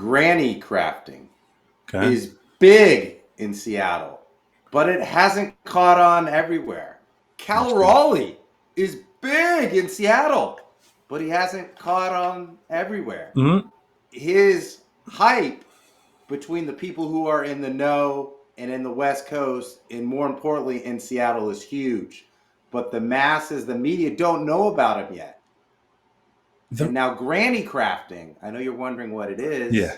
granny crafting Okay. is big in Seattle, but it hasn't caught on everywhere. Cal Raleigh is big in Seattle, but he hasn't caught on everywhere. Mm-hmm. His hype between the people who are in the know and in the West Coast, and more importantly in Seattle, is huge. But the masses, the media, don't know about him yet. And now granny crafting, I know you're wondering what it is. Yeah.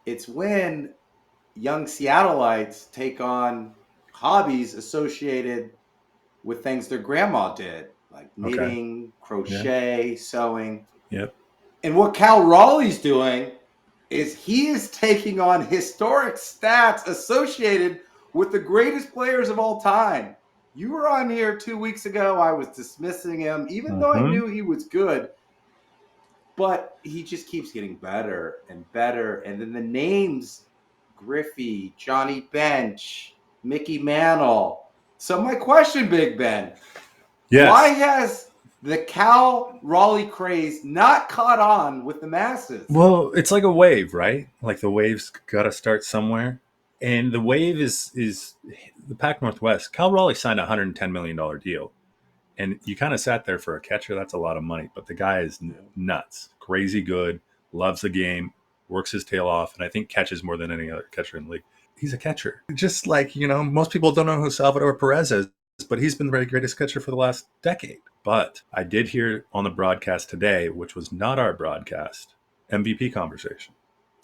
It's when young Seattleites take on hobbies associated with things their grandma did, like knitting, crochet, sewing. Yep. And what Cal Raleigh's doing is he is taking on historic stats associated with the greatest players of all time. You were on here 2 weeks ago. I was dismissing him, even though I knew he was good. But he just keeps getting better and better. And then the names, Griffey, Johnny Bench, Mickey Mantle. So my question, Big Ben, why has the Cal Raleigh Craze not caught on with the masses? Well, it's like a wave, right? Like the wave's got to start somewhere. And the wave is the Pac Northwest. Cal Raleigh signed a $110 million deal. And you kind of sat there for a catcher. That's a lot of money. But the guy is nuts, crazy good, loves the game, works his tail off, and I think catches more than any other catcher in the league. He's a catcher. Just like, most people don't know who Salvador Perez is, but he's been the greatest catcher for the last decade. But I did hear on the broadcast today, which was not our broadcast, MVP conversation.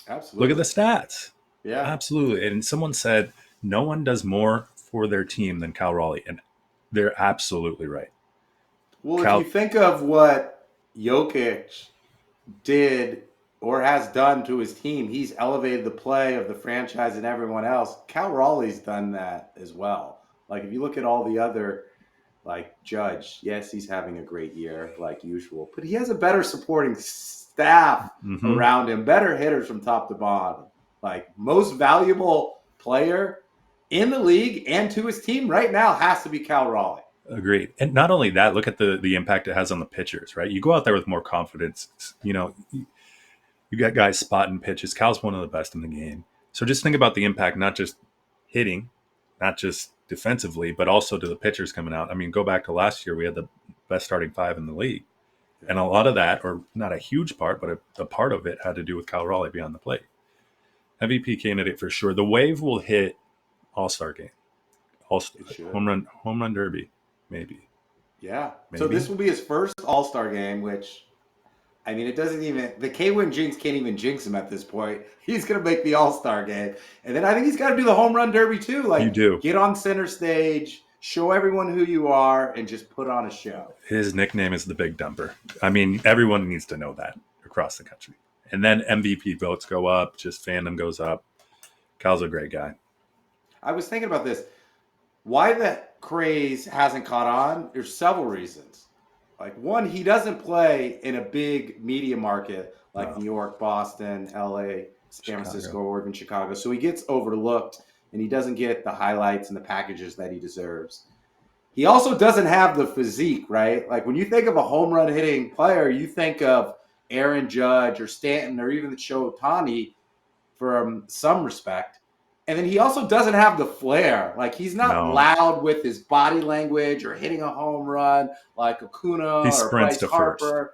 Absolutely. Look at the stats. Yeah. Absolutely. And someone said no one does more for their team than Cal Raleigh. And they're absolutely right. Well, if you think of what Jokic did or has done to his team, he's elevated the play of the franchise and everyone else. Cal Raleigh's done that as well. Like, if you look at all the other, like Judge, yes, he's having a great year like usual, but he has a better supporting staff around him, better hitters from top to bottom. Like, most valuable player in the league and to his team right now has to be Cal Raleigh. Agreed. And not only that, look at the impact it has on the pitchers, right? You go out there with more confidence. You got guys spotting pitches. Cal's one of the best in the game. So just think about the impact, not just hitting, not just defensively, but also to the pitchers coming out. I mean, go back to last year, we had the best starting five in the league. And a lot of that, or not a huge part, but a part of it had to do with Cal Raleigh beyond the plate. MVP candidate for sure. The wave will hit All-Star game. Home run derby. Maybe. Yeah. So this will be his first All-Star game, which, I mean, it doesn't even, the K-Win jinx can't even jinx him at this point. He's going to make the All-Star game. And then I think he's got to do the home run derby too. Like, you do. Get on center stage, show everyone who you are, and just put on a show. His nickname is the Big Dumper. I mean, everyone needs to know that across the country. And then MVP votes go up, just fandom goes up. Cal's a great guy. I was thinking about this. Why the Craze hasn't caught on? There's several reasons. Like, one, he doesn't play in a big media market like New York, Boston, LA, San Francisco, Oregon, Chicago. So he gets overlooked and he doesn't get the highlights and the packages that he deserves. He also doesn't have the physique, right? Like, when you think of a home run hitting player, you think of Aaron Judge or Stanton or even Shohei Ohtani from some respect. And then he also doesn't have the flair. Like, he's not loud with his body language or hitting a home run like Acuna or Bryce Harper.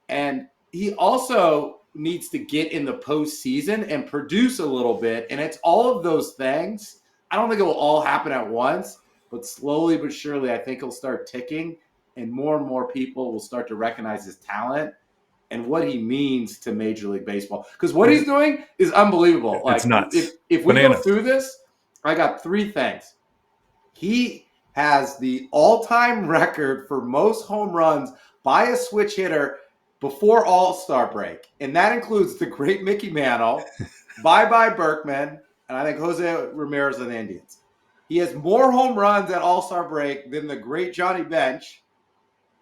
And he also needs to get in the postseason and produce a little bit. And it's all of those things. I don't think it will all happen at once, but slowly but surely, I think he'll start ticking, and more people will start to recognize his talent and what he means to Major League Baseball. Because what he's doing is unbelievable. Like, it's nuts. If we go through this, I got three things. He has the all-time record for most home runs by a switch hitter before All-Star break. And that includes the great Mickey Mantle, Bye-Bye Berkman, and I think Jose Ramirez of the Indians. He has more home runs at All-Star break than the great Johnny Bench,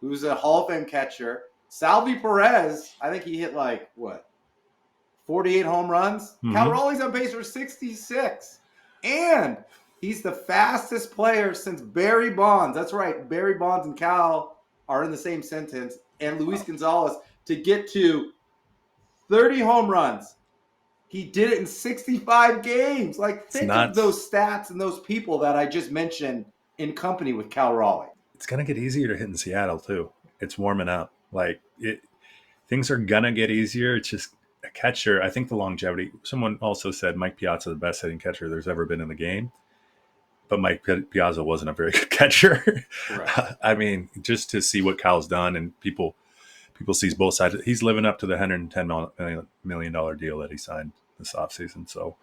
who's a Hall of Fame catcher. Salvi Perez, I think he hit 48 home runs. Cal Raleigh's on pace for 66. And he's the fastest player since Barry Bonds. That's right. Barry Bonds and Cal are in the same sentence. And Luis Gonzalez to get to 30 home runs He did it in 65 games. Like, think of nuts. those stats and those people that I just mentioned in company with Cal Raleigh. It's gonna get easier to hit in Seattle too. It's warming up. Like things are gonna get easier. It's just a catcher. I think the longevity. Someone also said Mike Piazza the best hitting catcher there's ever been in the game, but Mike Piazza wasn't a very good catcher. Right. I mean, just to see what Cal's done and people sees both sides. He's living up to the $110 million deal that he signed this offseason. So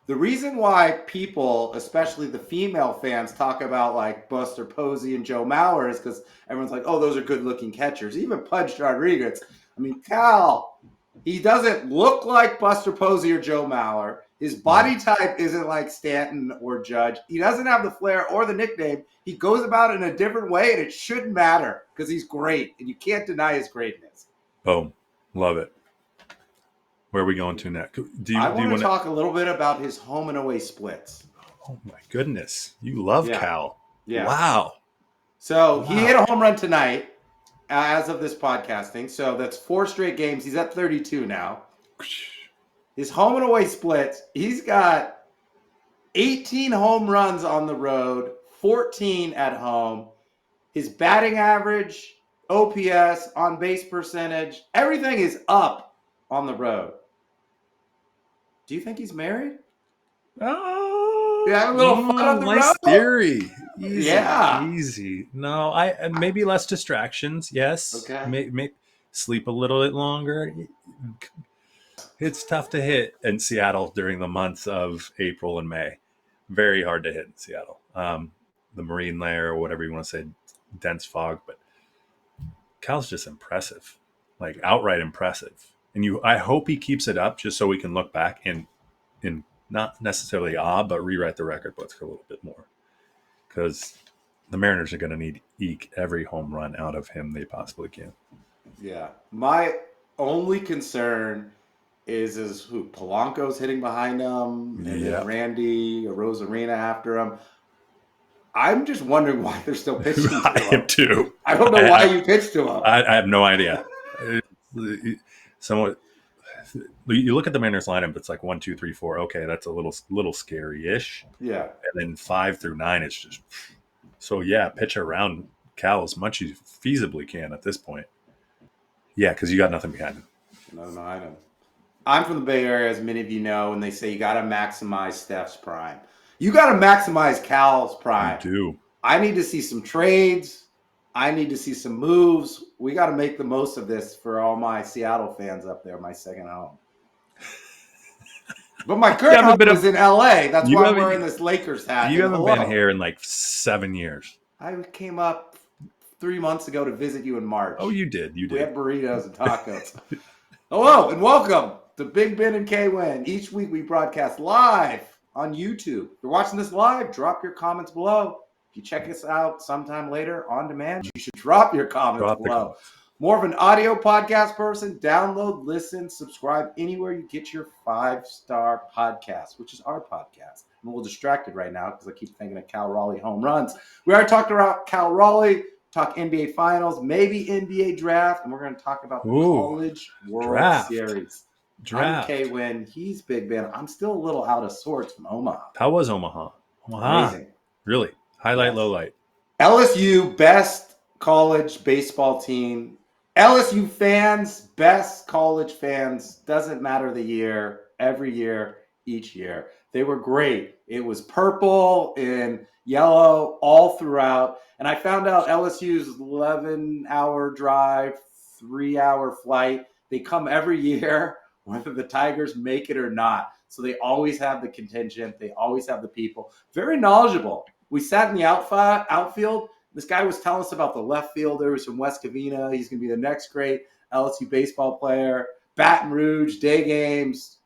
The reason why people, especially the female fans, talk about like Buster Posey and Joe Mauer is because everyone's like, oh, those are good looking catchers. Even Pudge Rodriguez. I mean, Cal, he doesn't look like Buster Posey or Joe Mauer. His body type isn't like Stanton or Judge. He doesn't have the flair or the nickname. He goes about it in a different way, and it shouldn't matter because he's great, and you can't deny his greatness. boom, love it. Where are we going to next? I want to talk a little bit about his home and away splits. Oh my goodness, you love Cal. Yeah. Wow. So he hit a home run tonight as of this podcasting. So that's 4 straight games. He's at 32 now. His home and away splits, he's got 18 home runs on the road, 14 at home. His batting average, OPS, on base percentage, everything is up on the road. Do you think he's married? Oh, you have a little fun on the nice road? theory. Easy, Yeah. Easy. No, maybe less distractions. Yes. Okay. Make sleep a little bit longer. It's tough to hit in Seattle during the months of April and May. Very hard to hit in Seattle. The marine layer or whatever you want to say, dense fog. But Cal's just impressive, like outright impressive. And I hope he keeps it up just so we can look back in not necessarily but rewrite the record books a little bit more. Because the Mariners are going to need eke every home run out of him they possibly can. Yeah. My only concern is who Polanco's hitting behind him, and then Randy Rosarina after him. I'm just wondering why they're still pitching to him. I am too. I don't know why you pitched to him. I have no idea. Somewhat. You look at the Mariners lineup; it's like 1, 2, 3, 4. Okay, that's a little scary-ish. Yeah. And then 5 through 9, it's just so. Yeah, pitch around Cal as much as you feasibly can at this point. Yeah, because you got nothing behind him. No, I know. I'm from the Bay Area, as many of you know, and they say you got to maximize Steph's prime. You got to maximize Cal's prime. You do. I need to see some trades. I need to see some moves. We got to make the most of this for all my Seattle fans up there, my second home. But my current home is in LA. That's why I'm wearing this Lakers hat. You haven't been here in like 7 years. I came up 3 months ago to visit you in March. Oh, you did. You did. We had burritos and tacos. Hello and welcome to Big Ben and K-Win. Each week we broadcast live on YouTube. If you're watching this live, drop your comments below. If you check us out sometime later on demand, you should drop your comments below. More of an audio podcast person, download, listen, subscribe anywhere you get your 5-star podcast, which is our podcast. I'm a little distracted right now because I keep thinking of Cal Raleigh home runs. We already talked about Cal Raleigh, talk NBA Finals, maybe NBA Draft, and we're going to talk about the College World Series. I'm K-Win. He's Big Ben. I'm still a little out of sorts from Omaha. How was Omaha? Amazing. Really? Highlight, low light. LSU, best college baseball team. LSU fans, best college fans. Doesn't matter the year. Every year, each year. They were great. It was purple and yellow all throughout. And I found out LSU's 11-hour drive, 3-hour flight. They come every year, whether the Tigers make it or not. So they always have the contingent. They always have the people. Very knowledgeable. We sat in the outfield. This guy was telling us about the left fielder who's from West Covina. He's going to be the next great LSU baseball player. Baton Rouge, day games.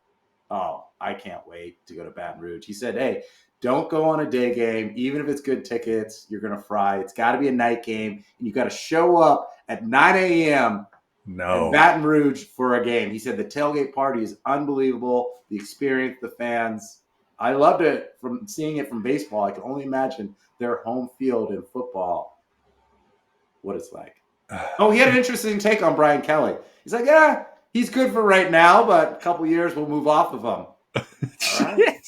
Oh, I can't wait to go to Baton Rouge. He said, hey, don't go on a day game. Even if it's good tickets, you're going to fry. It's got to be a night game. And you got to show up at 9 a.m. in Baton Rouge for a game. He said the tailgate party is unbelievable. The experience, the fans. I loved it from seeing it from baseball. I can only imagine their home field in football, what it's like. Oh, he had an interesting take on Brian Kelly. He's like, yeah, He's good for right now, but a couple years we'll move off of him. All right.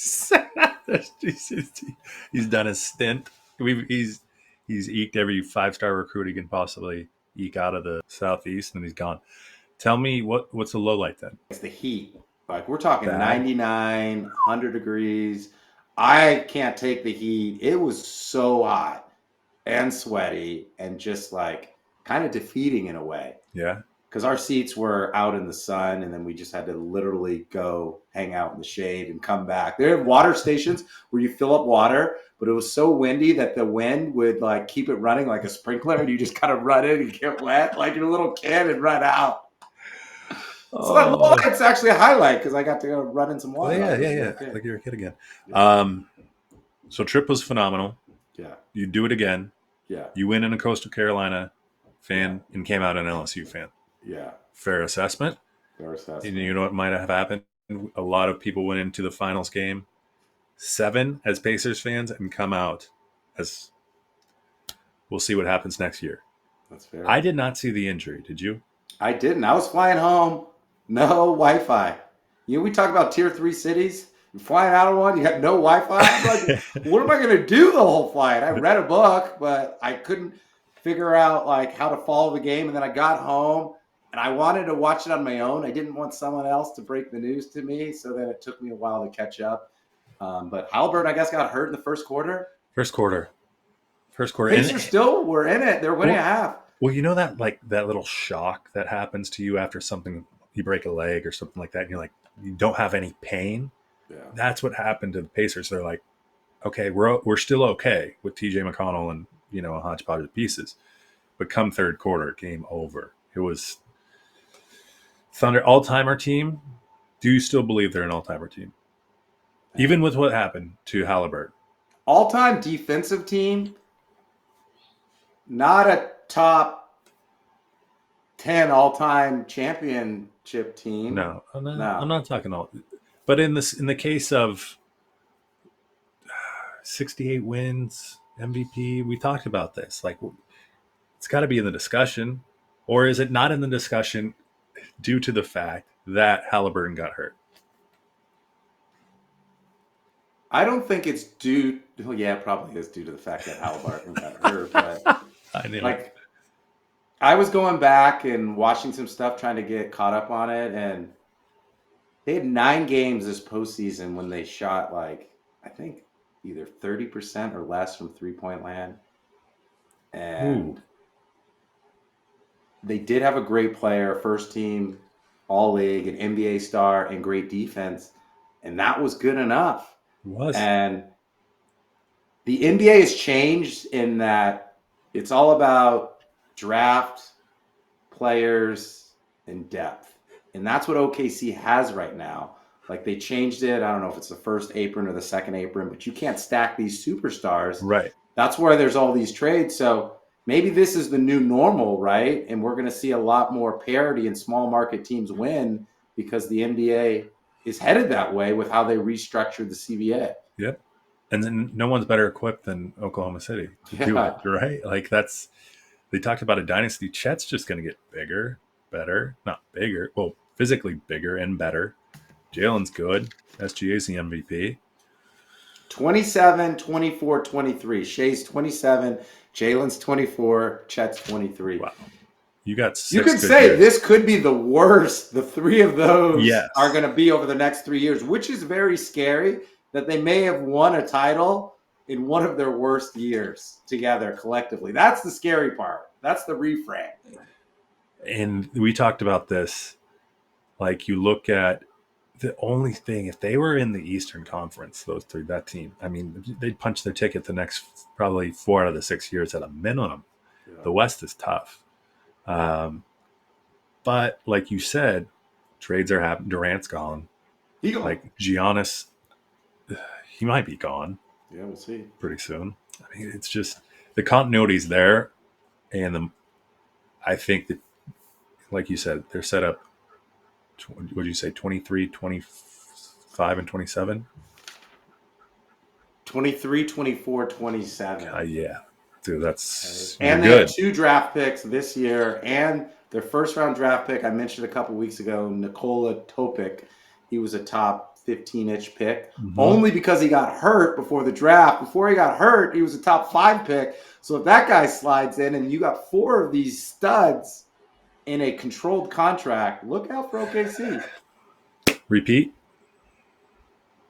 He's done his stint. He's eked every 5-star recruit he can possibly eke out of the Southeast, and he's gone. Tell me what's the low light then? It's the heat. Like we're talking Bad. 99, 100 degrees. I can't take the heat. It was so hot and sweaty and just like kind of defeating in a way. Yeah. Because our seats were out in the sun, and then we just had to literally go hang out in the shade and come back. There are water stations where you fill up water, but it was so windy that the wind would like keep it running like a sprinkler, and you just kind of run in and get wet like you're a little kid and run out. So that low light's actually a highlight because I got to go run in some water. Yeah. Like you're a kid again. Yeah. So trip was phenomenal. Yeah. You do it again. Yeah. You win in a Coastal Carolina fan and came out an LSU fan. Yeah. Fair assessment. And you know what might have happened? A lot of people went into the finals game 7 as Pacers fans and come out as we'll see what happens next year. That's fair. I did not see the injury. Did you? I didn't. I was flying home. No Wi-Fi. You know, we talk about tier 3 cities. You're flying out of one. You have no Wi-Fi. I'm like, what am I going to do the whole flight? I read a book, but I couldn't figure out like how to follow the game. And then I got home. And I wanted to watch it on my own. I didn't want someone else to break the news to me, so then it took me a while to catch up. But Halliburton, I guess, got hurt in the first quarter. First quarter. Pacers still were in it. They're winning a half. Well, you know that like that little shock that happens to you after something, you break a leg or something like that, and you're like, you don't have any pain. Yeah. That's what happened to the Pacers. They're like, okay, we're still okay with TJ McConnell and a hodgepodge of pieces, but come third quarter, game over. It was Thunder all-timer team. Do you still believe they're an all-timer team? Even with what happened to Halliburton? All-time defensive team, not a top 10 all-time championship team. No. I'm not talking all. But in the case of 68 wins, MVP, we talked about this. Like, it's got to be in the discussion. Or is it not in the discussion due to the fact that Halliburton got hurt? I don't think it's due. Well, yeah, it probably is due to the fact that Halliburton got hurt. But I was going back and watching some stuff, trying to get caught up on it, and they had 9 games this postseason when they shot like I think either 30% or less from 3-point land, and they did have a great player, first team All-League, an NBA star, and great defense, and that was good enough. It was. And the NBA has changed in that it's all about draft, players, and depth. And that's what OKC has right now. Like they changed it. I don't know if it's the first apron or the second apron, but you can't stack these superstars. Right. That's where there's all these trades. So maybe this is the new normal, right? And we're going to see a lot more parity and small market teams win because the NBA is headed that way with how they restructured the CBA. Yep. And then no one's better equipped than Oklahoma City to do it, right? Like they talked about a dynasty. Chet's just going to get bigger, better, not bigger. Well, physically bigger and better. Jalen's good. SGA's the MVP. 27, 24, 23. Shai's 27. Jalen's 24. Chet's 23. Wow. You got 6 You could say years. This could be the worst. The 3 of those are going to be over the next 3 years, which is very scary that they may have won a title in one of their worst years together collectively. That's the scary part. That's the reframe. And we talked about this. Like you look at the only thing, if they were in the Eastern Conference, that team, I mean, they'd punch their ticket the next probably 4 out of the 6 years at a minimum. Yeah. The West is tough. But like you said, trades are happening. Durant's gone. Like Giannis, he might be gone. Yeah, we'll see pretty soon. I mean, it's just the continuity's there, and I think that, like you said, they're set up. What did you say? 23, 25, and 27. 23, 24, 27. Yeah. Dude, that's and they good. have 2 draft picks this year, and Their first-round draft pick, I mentioned a couple weeks ago, Nikola Topic. He was a top 15-inch pick, only because he got hurt before the draft. Before he got hurt, he was a top 5 pick. So if that guy slides in and you got 4 of these studs in a controlled contract, look out for OKC. Repeat?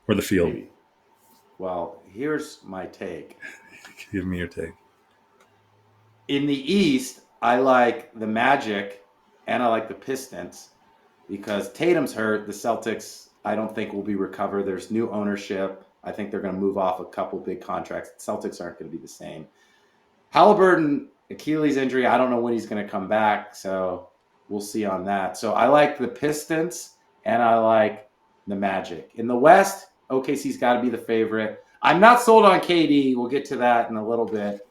Or the field? Maybe. Well, here's my take. Give me your take. In the East, I like the Magic and I like the Pistons because Tatum's hurt. The Celtics, I don't think will be recovered. There's new ownership. I think they're going to move off a couple big contracts. The Celtics aren't going to be the same. Halliburton, Achilles injury, I don't know when he's going to come back, so we'll see on that. So I like the Pistons and I like the Magic. In the West, OKC's got to be the favorite. I'm not sold on KD. We'll get to that in a little bit.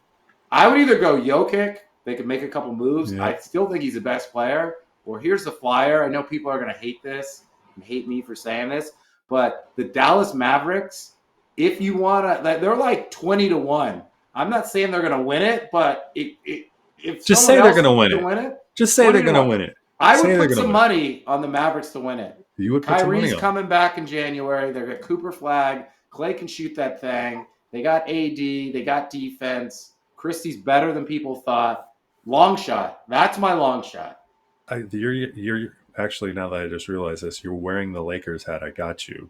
I would either go Jokic. They could make a couple moves. Yeah. I still think he's the best player. Or here's the flyer. I know people are going to hate this and hate me for saying this, but the Dallas Mavericks, if you want to, they're like 20-1. I'm not saying they're going to win it, but if just say they're going to win it. Just say they're going to win it. I would put some money on the Mavericks to win it. You would put some money on Kyrie's coming back in January. They've got Cooper Flag. Clay can shoot that thing. They got AD. They got defense. Christie's better than people thought. Long shot. That's my long shot. You're actually, now that I just realized this, you're wearing the Lakers hat. I got you.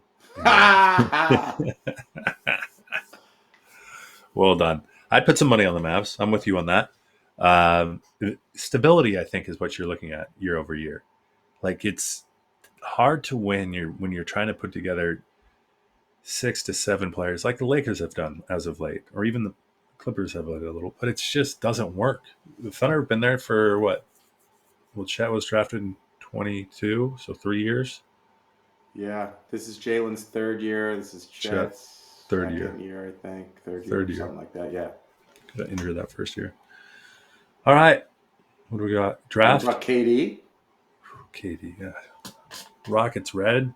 Well done. I'd put some money on the Mavs. I'm with you on that. Stability, I think, is what you're looking at year over year. Like, it's hard to win when you're trying to put together 6 to 7 players like the Lakers have done as of late, or even the Clippers have a little, but it just doesn't work. The Thunder have been there for what? Well, Chet was drafted in 22, so 3 years. Yeah, this is Jalen's 3rd year. This is Chet's 3rd year, I think. Third year, something like that. Yeah. Got injured that first year. All right, what do we got? Draft. What about KD? KD, yeah. Rockets red.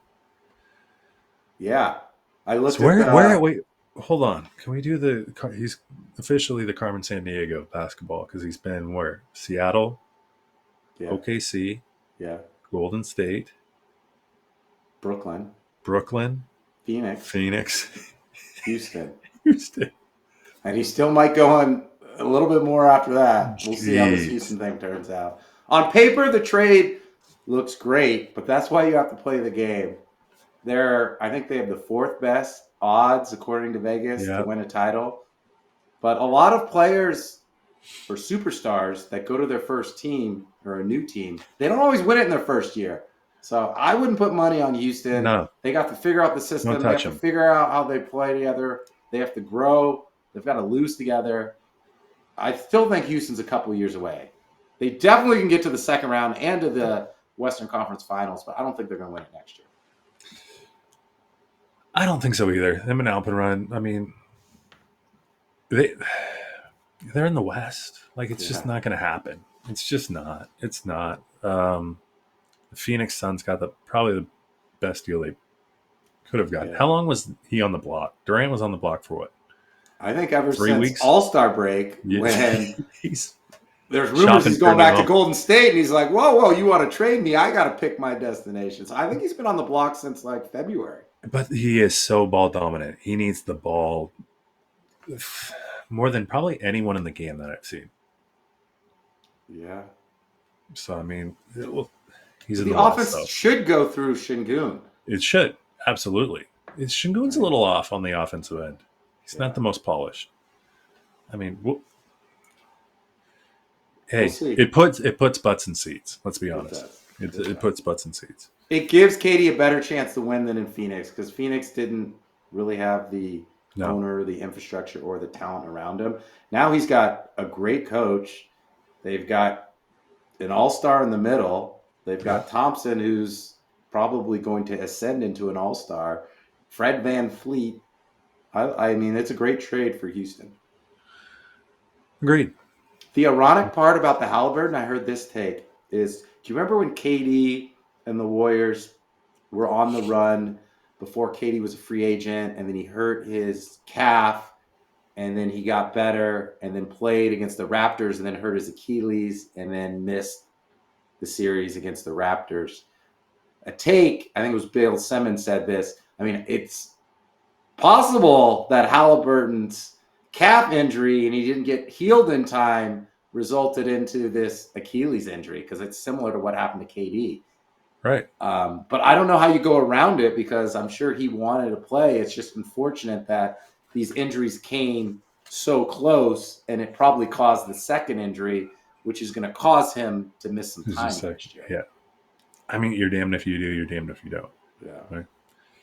Yeah, I looked. So where? Wait, hold on. Can we do he's officially the Carmen Sandiego of basketball because he's been where? Seattle, yeah. OKC, yeah, Golden State, Brooklyn, Phoenix, Houston, and he still might go on a little bit more after that. We'll see how this Houston thing turns out. On paper, the trade looks great, but that's why you have to play the game. I think they have the 4th best odds, according to Vegas, to win a title. But a lot of players or superstars that go to their first team or a new team, they don't always win it in their first year. So I wouldn't put money on Houston. No. They got to figure out the system. They have to figure out how they play together. They have to grow. They've got to lose together. I still think Houston's a couple years away. They definitely can get to the second round and to the Western Conference Finals, but I don't think they're going to win it next year. I don't think so either. Them and Alpenrun, I mean, they're in the West. Like, it's just not going to happen. It's just not. It's not. The Phoenix Suns got probably the best deal they could have gotten. How long was he on the block? Durant was on the block for what? I think ever since All-Star break, when there's rumors shopping he's going back to Golden State, and he's like, whoa, you want to trade me? I got to pick my destinations. I think he's been on the block since like February. But he is so ball dominant. He needs the ball more than probably anyone in the game that I've seen. Yeah. So, I mean, he's the offense should go through Şengün. It should. Absolutely. Şengün's a little off on the offensive end. He's not the most polished. I mean, it puts butts in seats. Let's be honest. It puts butts in seats. It gives Katie a better chance to win than in Phoenix because Phoenix didn't really have the owner, the infrastructure, or the talent around him. Now he's got a great coach. They've got an all-star in the middle. They've got Thompson, who's probably going to ascend into an all-star. Fred VanVleet. I mean, it's a great trade for Houston. Agreed. The ironic part about the Halliburton, I heard this take, is do you remember when KD and the Warriors were on the run before KD was a free agent, and then he hurt his calf, and then he got better, and then played against the Raptors, and then hurt his Achilles, and then missed the series against the Raptors. A take, I think it was Bill Simmons said this. I mean, it's possible that Halliburton's calf injury and he didn't get healed in time resulted into this Achilles injury because it's similar to what happened to KD. Right. But I don't know how you go around it because I'm sure he wanted to play. It's just unfortunate that these injuries came so close, and it probably caused the second injury, which is going to cause him to miss some time next year. Yeah. I mean, you're damned if you do, you're damned if you don't. Yeah. Right?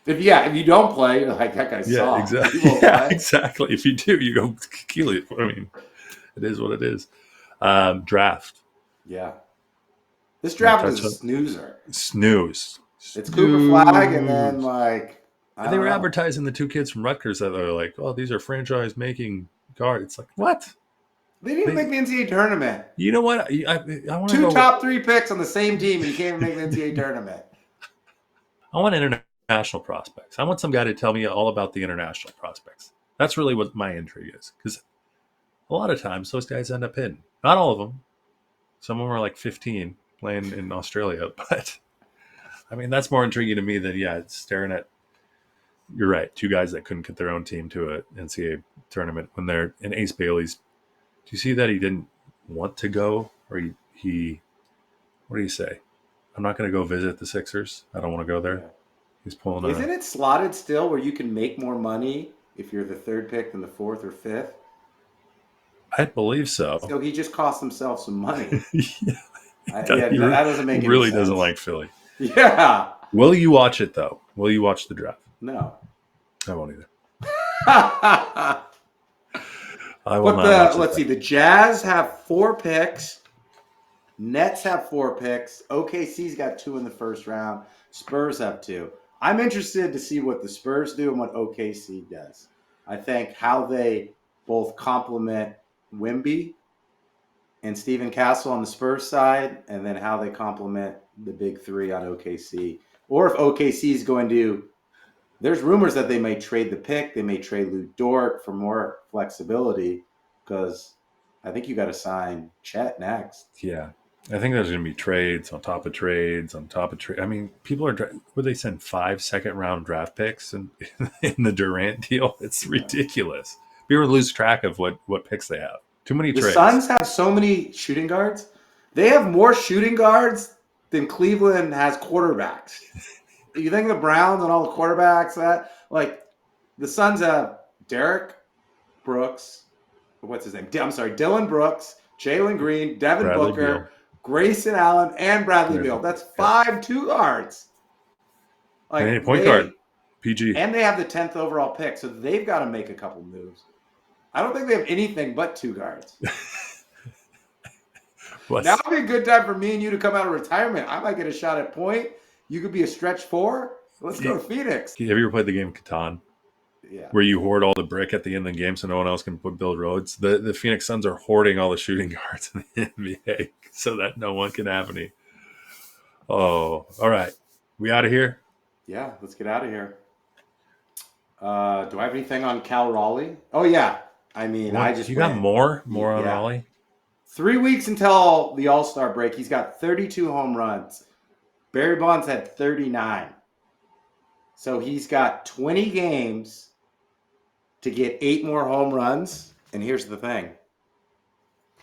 If you don't play, you're like, that guy's soft. Exactly. Yeah, exactly. If you do, you go Achilles. I mean, it is what it is. Draft. Yeah. This draft is a snoozer. Snooze. It's Cooper Flag, and then they were advertising the two kids from Rutgers that are like, oh, these are franchise-making guard. It's like, what? They didn't make the NCAA tournament. You know what? I want to two top 3 picks on the same team, and you can't even make the NCAA tournament. I want international prospects. I want some guy to tell me all about the international prospects. That's really what my intrigue is, because a lot of times those guys end up hidden. Not all of them. Some of them are like 15 playing in Australia, but I mean, that's more intriguing to me than, staring at, you're right, 2 guys that couldn't get their own team to an NCAA tournament when they're in Ace Bailey's. Do you see that he didn't want to go? Or he what do you say? I'm not going to go visit the Sixers. I don't want to go there. Yeah. He's pulling Isn't it slotted still where you can make more money if you're the 3rd pick than the 4th or 5th? I believe so. So he just cost himself some money. That doesn't make any really sense. Doesn't like Philly. Yeah. Will you watch it, though? Will you watch the draft? No. I won't either. I will not. Let's see. The Jazz have 4 picks. Nets have 4 picks. OKC's got 2 in the first round. Spurs have 2. I'm interested to see what the Spurs do and what OKC does. I think how they both complement Wemby and Stephen Castle on the Spurs side, and then how they complement the big 3 on OKC. Or if OKC is going to, there's rumors that they may trade the pick. They may trade Lou Dort for more flexibility because I think you got to sign Chet next. Yeah. I think there's going to be trades on top of trades on top of trades. I mean, people are, would they send 5 second-round draft picks in the Durant deal? It's ridiculous. People lose track of what picks they have. Too many trades. The Suns have so many shooting guards. They have more shooting guards than Cleveland has quarterbacks. You think of the Browns and all the quarterbacks the Suns have Derek Brooks. What's his name? Dylan Brooks, Jalen Green, Devin Bradley Booker, Beal. Grayson Allen, and Bradley Beal. That's 5 2 guards. Point guard. PG. And they have the 10th overall pick, so they've got to make a couple moves. I don't think they have anything but 2 guards. Now would be a good time for me and you to come out of retirement. I might get a shot at point. You could be a stretch 4. Let's go to Phoenix. Have you ever played the game Catan? Yeah. Where you hoard all the brick at the end of the game so no one else can build roads? The Phoenix Suns are hoarding all the shooting guards in the NBA so that no one can have any. Oh, all right. We out of here? Yeah, let's get out of here. Do I have anything on Cal Raleigh? Oh, yeah. I mean, You got more on Raleigh? 3 weeks until the All-Star break. He's got 32 home runs. Barry Bonds had 39. So he's got 20 games to get 8 more home runs. And here's the thing.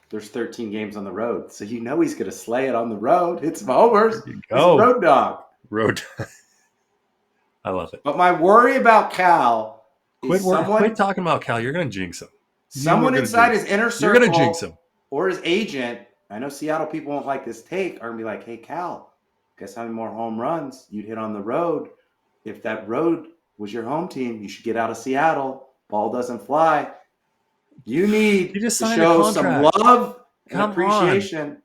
There's 13 games on the road. So he's going to slay it on the road. It's homers. He's a road dog. I love it. But my worry about Cal is quit talking about Cal. You're going to jinx him. Someone inside his inner circle. You're going to jinx him. Or his agent. I know Seattle people won't like this take. Are going to be like, hey, Cal, guess how many more home runs you'd hit on the road? If that road was your home team, you should get out of Seattle. Ball doesn't fly. You need to show some love and appreciation.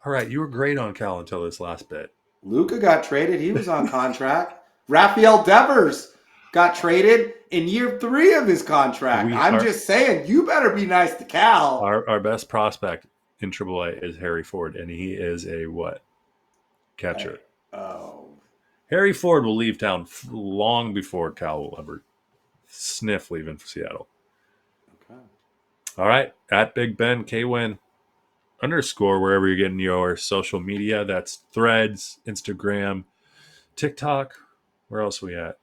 All right, you were great on Cal until this last bit. Luka got traded. He was on contract. Rafael Devers got traded in year 3 of his contract. I'm just saying, you better be nice to Cal. Our best prospect in AAA is Harry Ford, and he is a what? Catcher. Harry Ford will leave town long before Cal will ever sniff leaving for Seattle. Okay. All right. At Big Ben, K-Win. underscore wherever you're getting your social media. That's Threads, Instagram, TikTok. Where else are we at?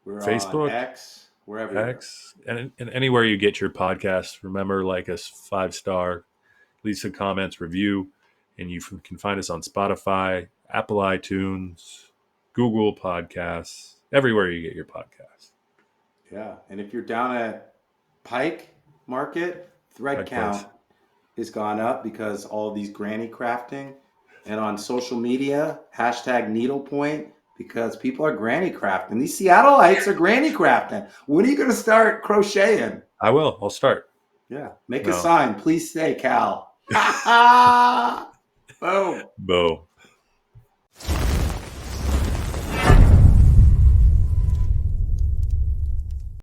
We're on Facebook, X. We're everywhere. X, and anywhere you get your podcast. Remember, like us 5-star, leave some comments, review, and you can find us on Spotify, Apple iTunes, Google Podcasts, everywhere you get your podcasts. Yeah. And if you're down at Pike Market, thread Pike count Place. has gone up because all these granny crafting. And on social media, hashtag needlepoint, because people are granny crafting. These Seattleites are granny crafting. When are you going to start crocheting? I will. I'll start. Yeah. Make No. a sign. Please stay, Cal. Ha ha! Boom. Bo.